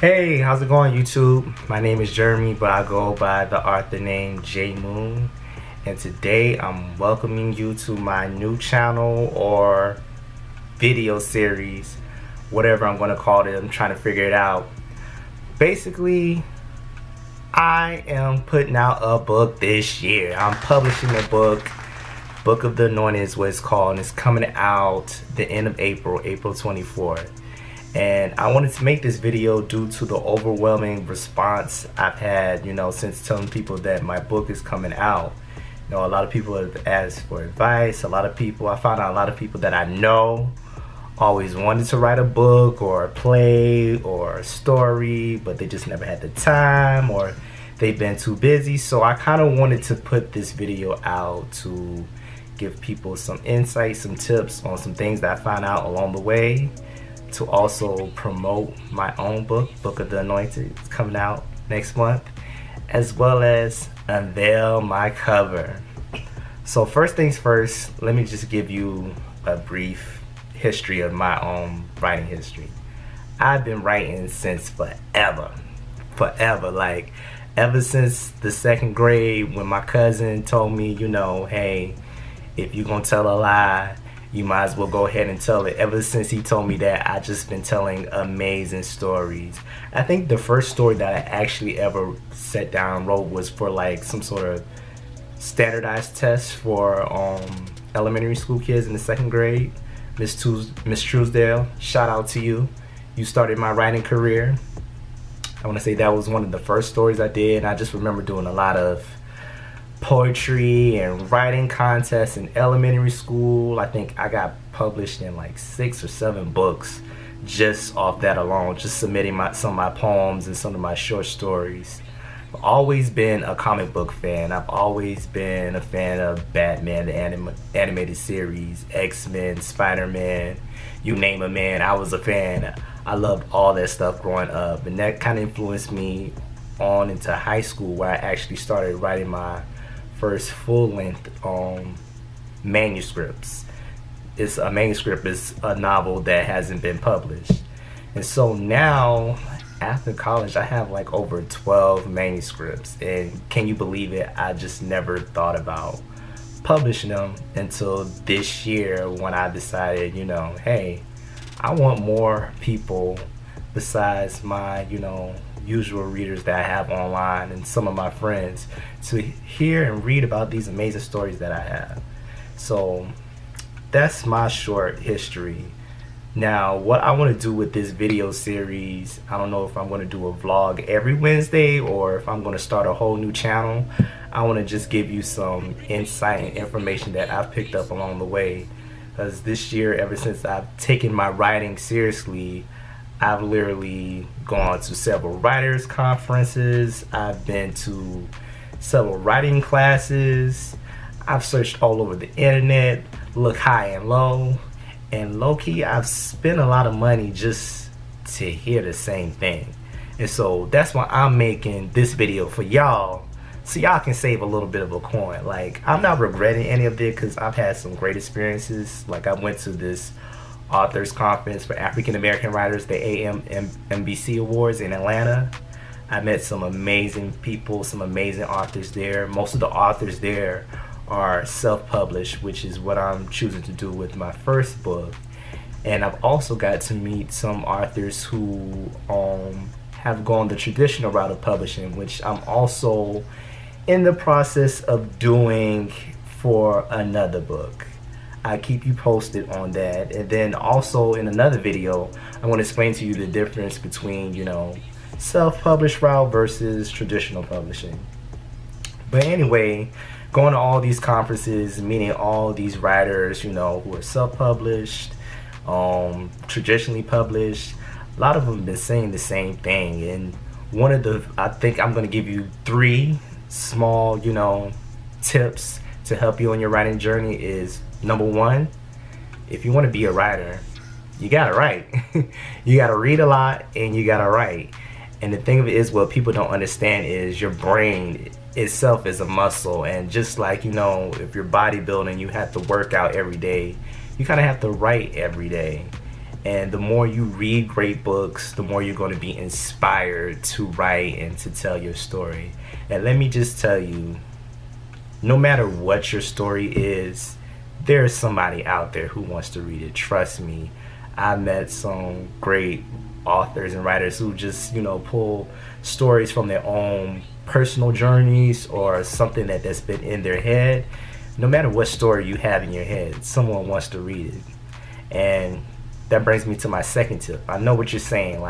Hey, how's it going, YouTube? My name is Jeremy, but I go by the author name J Moon. And today I'm welcoming you to my new channel or video series, whatever I'm going to call it. I'm trying to figure it out. Basically, I am putting out a book this year. I'm publishing a book. Book of the Anointed is what it's called, and it's coming out the end of April 24th. And I wanted to make this video due to the overwhelming response I've had, since telling people that my book is coming out. A lot of people have asked for advice. I found out a lot of people that I know always wanted to write a book or a play or a story, but they just never had the time or they've been too busy. So I kind of wanted to put this video out to give people some insight, some tips on some things that I found out along the way, to also promote my own book, Book of the Anointed. It's coming out next month, as well as unveil my cover. So first things first, let me just give you a brief history of my own writing history. I've been writing since forever, like ever since the second grade when my cousin told me, hey, if you're gonna tell a lie, you might as well go ahead and tell it. Ever since he told me that, I just been telling amazing stories. I think the first story that I actually ever sat down and wrote was for like some sort of standardized test for elementary school kids in the second grade. Miss Truesdale, shout out to you. You started my writing career. I want to say that was one of the first stories I did, and I just remember doing a lot of poetry and writing contests in elementary school. I think I got published in like 6 or 7 books just off that alone, just submitting some of my poems and some of my short stories. I've always been a comic book fan. I've always been a fan of Batman, the animated series, X-Men, Spider-Man, you name a man, I was a fan. I loved all that stuff growing up, and that kind of influenced me on into high school, where I actually started writing my first full-length manuscripts. A manuscript is a novel that hasn't been published. And so now, after college, I have like over 12 manuscripts. And can you believe it? I just never thought about publishing them until this year, when I decided, hey, I want more people besides my, usual readers that I have online and some of my friends to hear and read about these amazing stories that I have. So that's my short history. Now, what I want to do with this video series, I don't know if I'm going to do a vlog every Wednesday or if I'm going to start a whole new channel. I want to just give you some insight and information that I've picked up along the way. Because this year, ever since I've taken my writing seriously, I've literally gone to several writers conferences. I've been to several writing classes. I've searched all over the internet, look high and low, and low-key I've spent a lot of money just to hear the same thing. And so that's why I'm making this video for y'all, so y'all can save a little bit of a coin. Like, I'm not regretting any of it, because I've had some great experiences. Like, I went to this authors conference for African American writers, the AMBC Awards in Atlanta. I met some amazing people, some amazing authors there. Most of the authors there are self-published, which is what I'm choosing to do with my first book. And I've also got to meet some authors who have gone the traditional route of publishing, which I'm also in the process of doing for another book. I keep you posted on that. And then also in another video, I want to explain to you the difference between, self-published route versus traditional publishing. But anyway, going to all these conferences, meeting all these writers, who are self-published, traditionally published, a lot of them have been saying the same thing. And I think I'm going to give you 3 small, tips to help you on your writing journey. Is number 1, if you want to be a writer, you gotta write. You gotta read a lot and you gotta write. And the thing of it is, what people don't understand is your brain itself is a muscle. And just like, if you're bodybuilding, you have to work out every day, you kind of have to write every day. And the more you read great books, the more you're going to be inspired to write and to tell your story. And let me just tell you, no matter what your story is, there's somebody out there who wants to read it. Trust me. I met some great authors and writers who just, pull stories from their own personal journeys or something that's been in their head. No matter what story you have in your head, someone wants to read it. And that brings me to my second tip. I know what you're saying,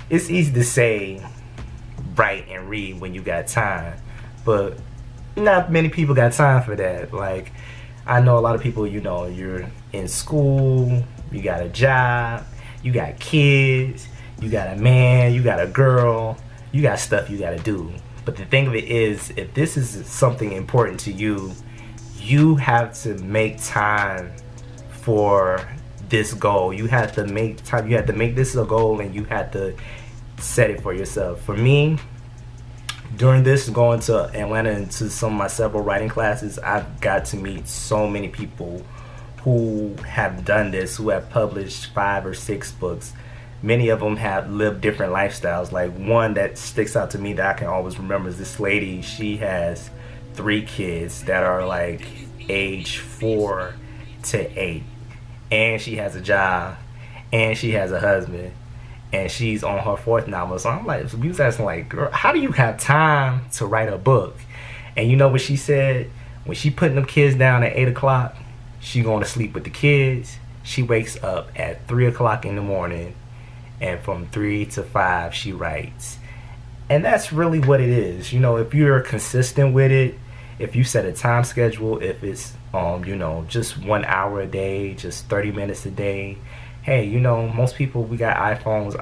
it's easy to say write and read when you got time, but not many people got time for that. Like, I know a lot of people, you're in school, you got a job, you got kids, you got a man, you got a girl, you got stuff you got to do. But the thing of it is, if this is something important to you, you have to make time for this goal. You have to make time. You have to make this a goal, and you have to set it for yourself. For me, during this going to Atlanta and to some of my several writing classes, I've got to meet so many people who have done this, who have published 5 or 6 books. Many of them have lived different lifestyles. Like, one that sticks out to me that I can always remember is this lady. She has 3 kids that are like age 4 to 8. And she has a job, and she has a husband, and she's on her 4th novel. So I'm like, we was asking, like, girl, how do you have time to write a book? And you know what she said? When she putting them kids down at 8 o'clock, she going to sleep with the kids. She wakes up at 3 o'clock in the morning, and from 3 to 5, she writes. And that's really what it is. If you're consistent with it, if you set a time schedule, if it's just 1 hour a day, just 30 minutes a day. Hey, most people, we got iPhones,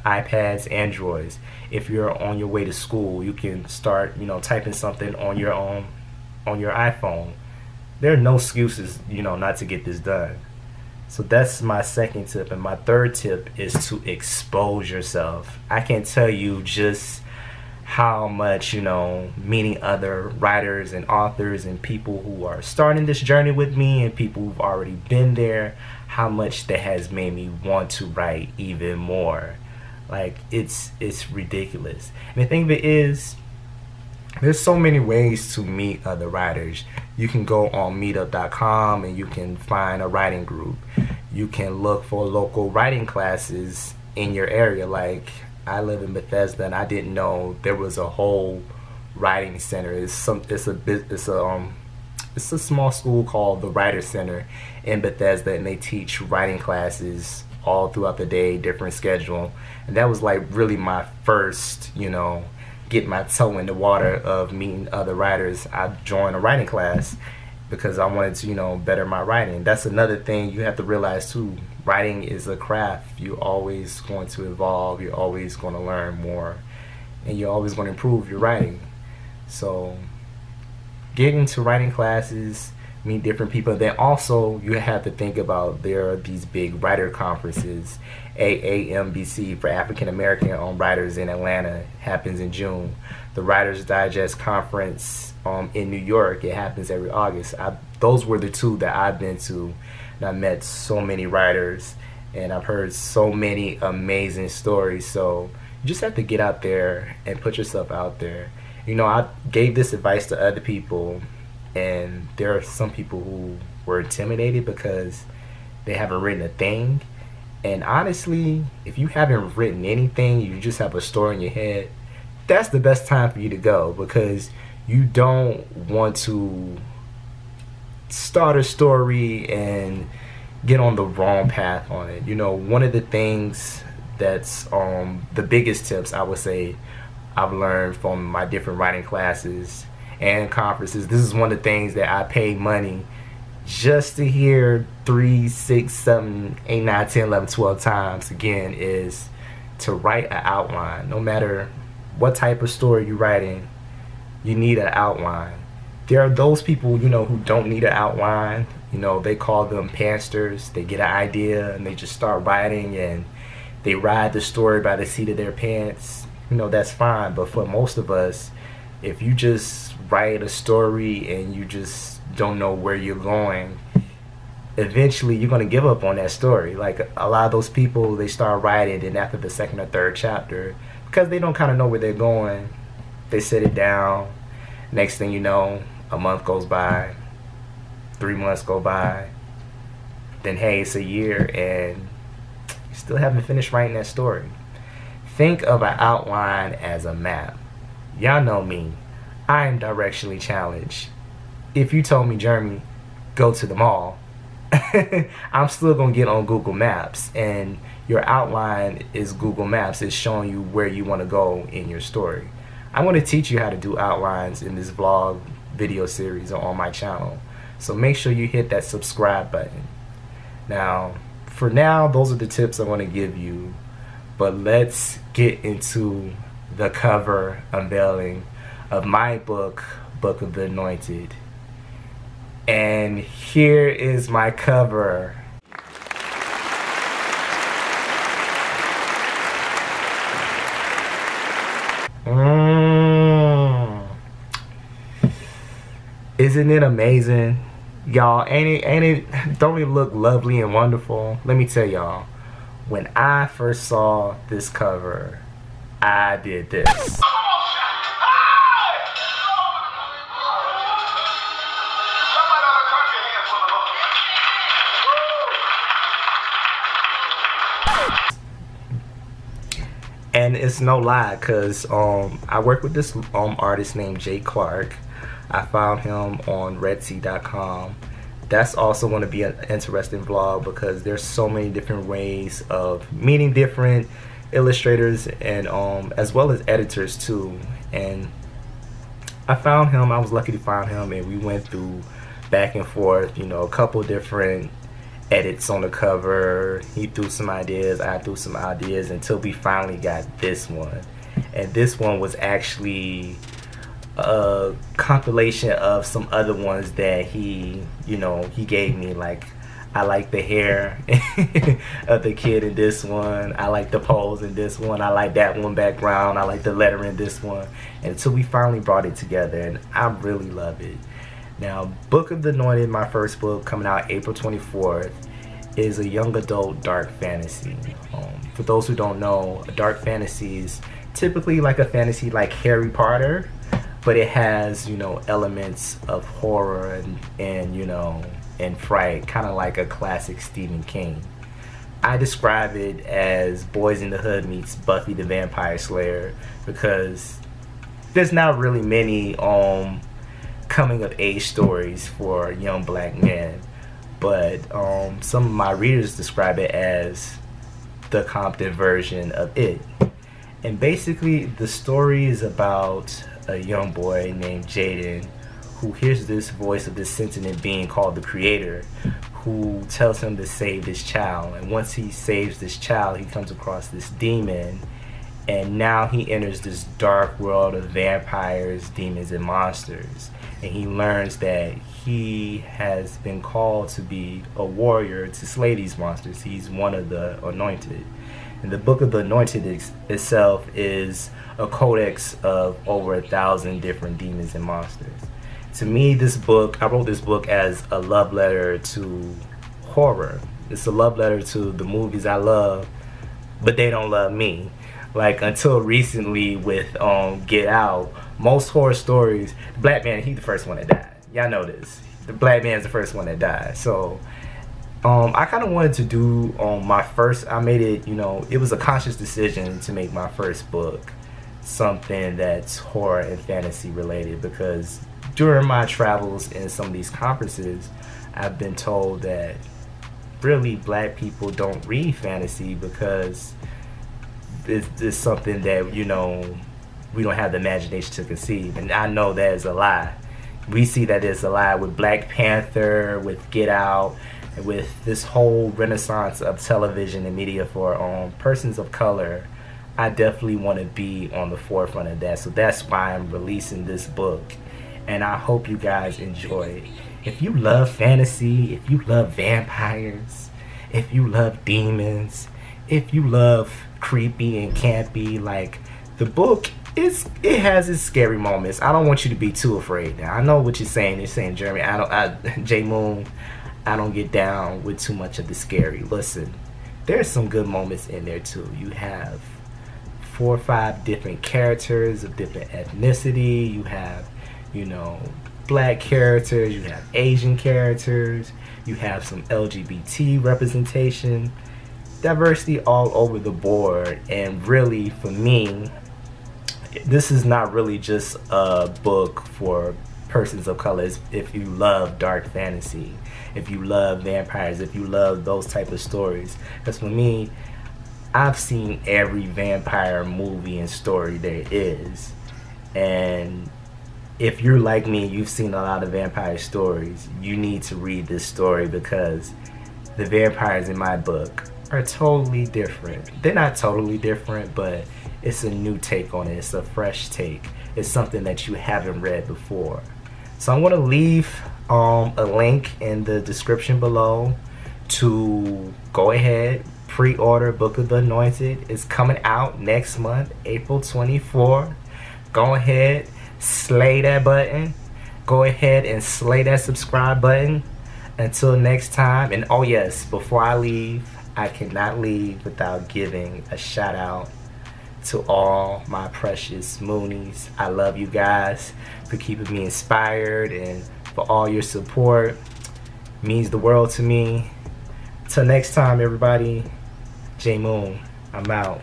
iPads, Androids. If you're on your way to school, you can start, typing something on your iPhone. There are no excuses, not to get this done. So that's my second tip. And my third tip is to expose yourself. I can't tell you just how much, meeting other writers and authors and people who are starting this journey with me and people who've already been there, how much that has made me want to write even more. Like, it's ridiculous. And the thing of it is, there's so many ways to meet other writers. You can go on meetup.com and you can find a writing group. You can look for local writing classes in your area. Like, I live in Bethesda, and I didn't know there was a whole writing center. It's a small school called the Writer Center in Bethesda, and they teach writing classes all throughout the day, different schedule. And that was like really my first, get my toe in the water of meeting other writers. I joined a writing class because I wanted to, better my writing. That's another thing you have to realize too. Writing is a craft. You're always going to evolve. You're always going to learn more, and you're always going to improve your writing. So get into writing classes, meet different people. Then also you have to think about, there are these big writer conferences. AAMBC for African American writers in Atlanta happens in June. The Writers Digest conference in New York, it happens every August. Those were the 2 that I've been to, and I met so many writers, and I've heard so many amazing stories. So you just have to get out there and put yourself out there. I gave this advice to other people, and there are some people who were intimidated because they haven't written a thing. And honestly, if you haven't written anything, you just have a story in your head, that's the best time for you to go, because you don't want to start a story and get on the wrong path on it. One of the things that's the biggest tips I would say I've learned from my different writing classes and conferences, this is one of the things that I pay money just to hear 3, 6, 7, 8, 9, 10, 11, 12 times again, is to write an outline. No matter what type of story you're writing, you need an outline. There are those people, who don't need an outline. They call them pantsters. They get an idea and they just start writing, and they ride the story by the seat of their pants. That's fine. But for most of us, if you just write a story and you just don't know where you're going, eventually you're going to give up on that story. Like a lot of those people, they start writing, and after the second or third chapter, because they don't kind of know where they're going, they sit it down. Next thing you know, a month goes by, 3 months go by, then hey, it's a year and you still haven't finished writing that story. Think of an outline as a map. Y'all know me. I am directionally challenged. If you told me, Jeremy, go to the mall, I'm still going to get on Google Maps, and your outline is Google Maps. It's showing you where you want to go in your story. I'm going to teach you how to do outlines in this vlog video series on my channel. So make sure you hit that subscribe button. Now, for now, those are the tips I want to give you. But let's get into the cover unveiling of my book, Book of the Anointed. And here is my cover. Isn't it amazing? Y'all, ain't it, don't it look lovely and wonderful? Let me tell y'all, when I first saw this cover, I did this. And it's no lie, because I work with this artist named Jay Clark. I found him on Redsea.com. That's also going to be an interesting vlog, because there's so many different ways of meeting different illustrators and as well as editors too. And I found him. I was lucky to find him, and we went through back and forth, you know, a couple different edits on the cover. He threw some ideas, I threw some ideas, until we finally got this one. And this one was actually a compilation of some other ones that he gave me. Like, I like the hair of the kid in this one, I like the pose in this one, I like that one background, I like the letter in this one. And until we finally brought it together, and I really love it. Now, Book of the Anointed, my first book, coming out April 24th, is a young adult dark fantasy. For those who don't know, dark fantasy is typically like a fantasy like Harry Potter, but it has, you know, elements of horror and you know, and fright, kind of like a classic Stephen King. I describe it as Boys in the Hood meets Buffy the Vampire Slayer, because there's not really many coming of age stories for young black men, but some of my readers describe it as the Compton version of it. And basically the story is about a young boy named Jaden who hears this voice of this sentient being called the Creator, who tells him to save this child. And once he saves this child, he comes across this demon, and now he enters this dark world of vampires, demons, and monsters. And he learns that he has been called to be a warrior to slay these monsters. He's one of the Anointed. And the Book of the Anointed itself is a codex of over 1,000 different demons and monsters. To me, this book, I wrote this book as a love letter to horror. It's a love letter to the movies I love, but they don't love me. Like, until recently with Get Out, most horror stories, the black man, he's the first one that died. Y'all know this. The black man's the first one that died. So I kind of wanted to do my first, I made it, you know, it was a conscious decision to make my first book something that's horror and fantasy related, because during my travels in some of these conferences, I've been told that really black people don't read fantasy because it's something that, you know, we don't have the imagination to conceive. And I know that is a lie. We see that it's a lie with Black Panther, with Get Out, and with this whole renaissance of television and media for persons of color. I definitely want to be on the forefront of that. So that's why I'm releasing this book. And I hope you guys enjoy it. If you love fantasy, if you love vampires, if you love demons, if you love creepy and campy, like, the book, it has its scary moments. I don't want you to be too afraid. Now, I know what you're saying. You're saying, Jeremy, J Moon, I don't get down with too much of the scary. Listen, there's some good moments in there too. You have 4 or 5 different characters of different ethnicity. You have, you know, black characters. You have Asian characters. You have some LGBT representation. Diversity all over the board. And really, for me, this is not really just a book for persons of color. If you love dark fantasy, if you love vampires, if you love those type of stories. Because for me, I've seen every vampire movie and story there is. And if you're like me, you've seen a lot of vampire stories, you need to read this story, because the vampires in my book are totally different. They're not totally different, but it's a new take on it. It's a fresh take. It's something that you haven't read before. So I'm going to leave a link in the description below to go ahead, pre-order Book of the Anointed. It's coming out next month, April 24th. Go ahead, slay that button. Go ahead and slay that subscribe button. Until next time. And oh yes, before I leave, I cannot leave without giving a shout out to all my precious Moonies. I love you guys for keeping me inspired and for all your support. It means the world to me. Till next time, everybody. J Moon, I'm out.